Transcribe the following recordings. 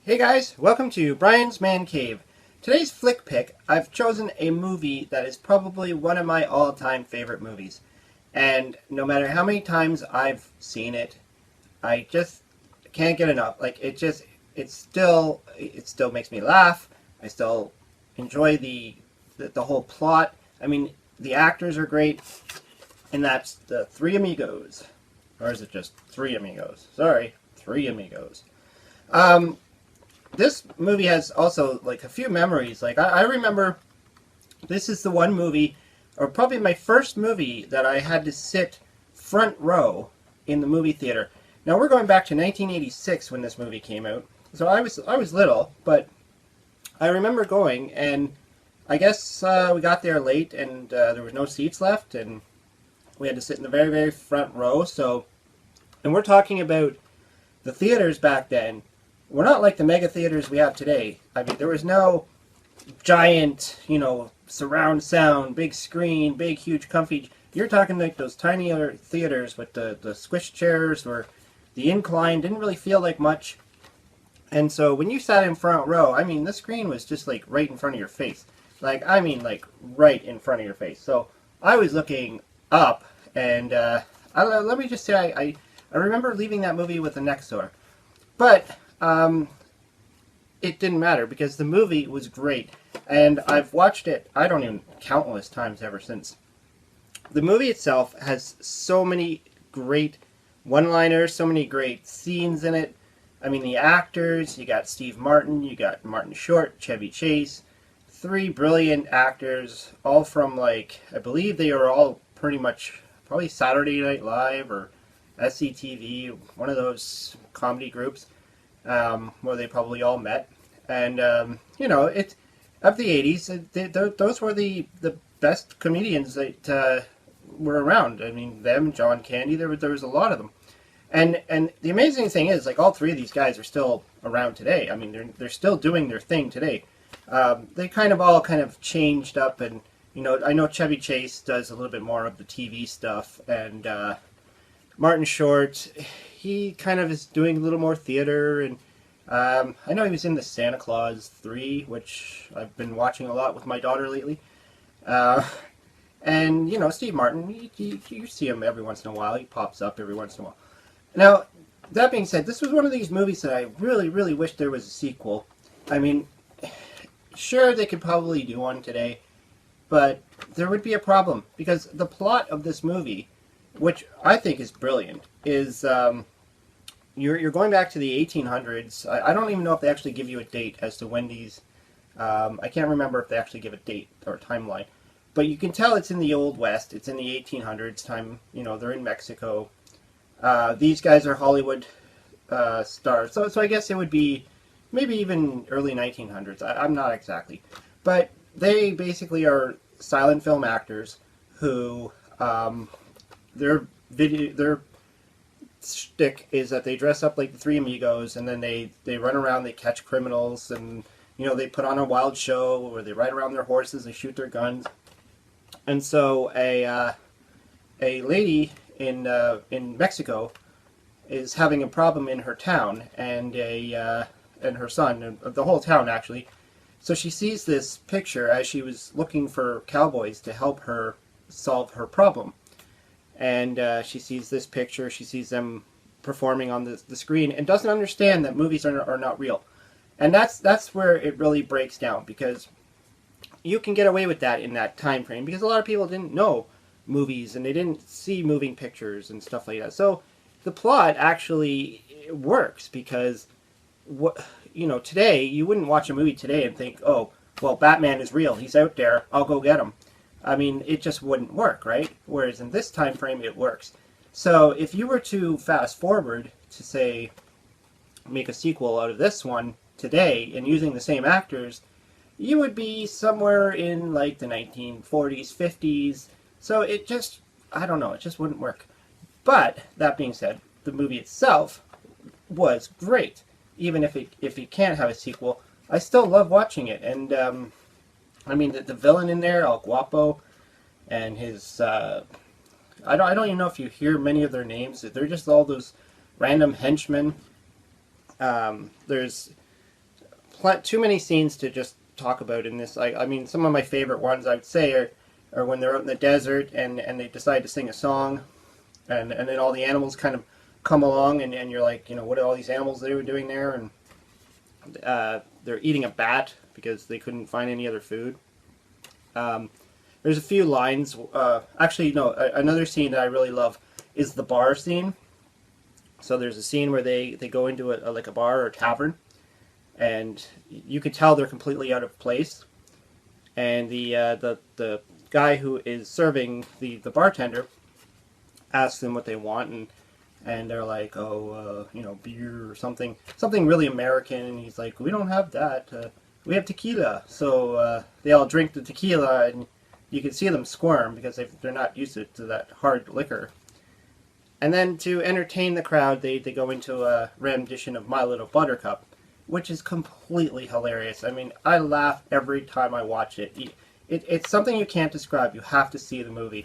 Hey guys, welcome to Brian's Man Cave. Today's flick pick, I've chosen a movie that is probably one of my all-time favorite movies. And no matter how many times I've seen it, I just can't get enough. It still makes me laugh. I still enjoy the whole plot. I mean, the actors are great, and that's the Three Amigos. Or is it just Three Amigos? Sorry, Three Amigos. Um, this movie has also like a few memories. I remember this is the one movie, or probably my first movie, that I had to sit front row in the movie theater. Now we're going back to 1986 when this movie came out, so I was little, but I remember going, and I guess we got there late, and there was no seats left, and we had to sit in the very very front row. So, and we're talking about the theaters back then. We're not like the mega theaters we have today. I mean, there was no giant, surround sound, big screen, big, huge, comfy. You're talking like those tinier theaters with the squish chairs, where the incline didn't really feel like much. And so when you sat in front row, I mean, the screen was just like right in front of your face. Like right in front of your face. So I was looking up, and let me just say, I remember leaving that movie with a neck sore. But it didn't matter because the movie was great, and I've watched it, I don't even, countless times ever since. The movie itself has so many great one-liners, so many great scenes in it. I mean, the actors, you got Steve Martin, you got Martin Short, Chevy Chase, three brilliant actors, all from, like, I believe they are all pretty much probably Saturday Night Live or SCTV, one of those comedy groups. Where they probably all met. And, it of the 80s, those were the best comedians that were around. I mean, them, John Candy, there was a lot of them. And the amazing thing is, like, all three of these guys are still around today. I mean, they're still doing their thing today. They all changed up, and, I know Chevy Chase does a little bit more of the TV stuff, and Martin Short, he kind of is doing a little more theater, and I know he was in the Santa Claus 3, which I've been watching a lot with my daughter lately. And, Steve Martin, you see him every once in a while. He pops up every once in a while. Now, that being said, this was one of these movies that I really, really wish there was a sequel. I mean, sure, they could probably do one today, but there would be a problem, because the plot of this movie, which I think is brilliant, is you're going back to the 1800s. I don't even know if they actually give you a date as to when these. I can't remember if they actually give a date or a timeline, but you can tell it's in the Old West. It's in the 1800s time. They're in Mexico. These guys are Hollywood stars, so I guess it would be maybe even early 1900s. I'm not exactly, but they basically are silent film actors who their shtick is that they dress up like the Three Amigos, and then they run around, they catch criminals, and they put on a wild show where they ride around their horses, they shoot their guns. And so a lady in Mexico is having a problem in her town, and and her son, and the whole town actually. So she sees this picture as she was looking for cowboys to help her solve her problem. And she sees this picture, she sees them performing on the screen, and doesn't understand that movies are not real. And that's where it really breaks down, because you can get away with that in that time frame, because a lot of people didn't know movies, and they didn't see moving pictures and stuff like that. So the plot actually works, because today, you wouldn't watch a movie today and think, oh, well, Batman is real, he's out there, I'll go get him. I mean, it just wouldn't work, right? Whereas in this time frame, it works. So if you were to fast forward to, say, make a sequel out of this one today and using the same actors, you would be somewhere in like the 1940s, 50s. So it just, I don't know, it just wouldn't work. But that being said, the movie itself was great. Even if it can't have a sequel, I still love watching it. And I mean, the villain in there, El Guapo, and his, I don't even know if you hear many of their names. They're just all those random henchmen. There's too many scenes to just talk about in this. I mean, some of my favorite ones I would say are when they're out in the desert and they decide to sing a song, and then all the animals kind of come along, and you're like, you know, what are all these animals they were doing there? And they're eating a bat because they couldn't find any other food. There's a few lines. Actually, no, another scene that I really love is the bar scene. So there's a scene where they go into like a bar or tavern, and you can tell they're completely out of place. And the guy who is serving the bartender asks them what they want, and they're like, oh, you know, beer or something really American. And he's like, we don't have that. We have tequila. So they all drink the tequila, and you can see them squirm because they're not used to that hard liquor. And then to entertain the crowd, they go into a rendition of My Little Buttercup, which is completely hilarious. I mean, I laugh every time I watch it. It's something you can't describe. You have to see the movie.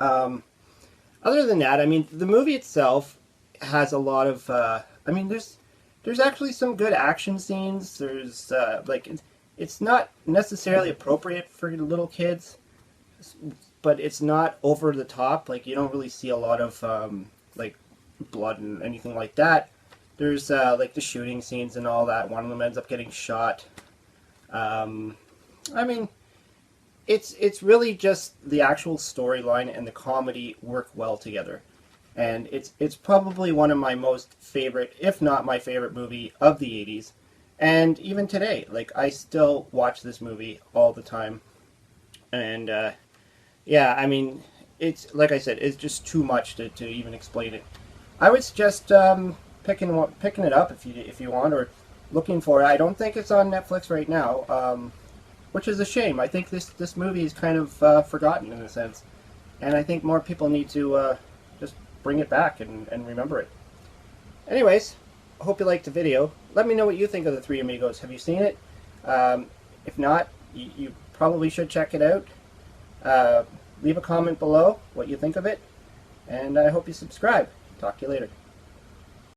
Other than that, I mean, the movie itself has a lot of... I mean, there's actually some good action scenes. There's, like... It's not necessarily appropriate for little kids, but it's not over the top. Like, you don't really see a lot of like blood and anything like that. There's like the shooting scenes and all that. One of them ends up getting shot. I mean, it's really just the actual storyline and the comedy work well together, and it's probably one of my most favorite, if not my favorite movie of the 80s. And even today, like, I still watch this movie all the time. And, yeah, I mean, it's, like I said, it's just too much to even explain it. I would suggest picking it up if you want, or looking for it. I don't think it's on Netflix right now, which is a shame. I think this movie is kind of forgotten in a sense. And I think more people need to just bring it back and remember it. Anyways, I hope you liked the video. Let me know what you think of the Three Amigos. Have you seen it? If not, you probably should check it out. Leave a comment below what you think of it, and I hope you subscribe. Talk to you later.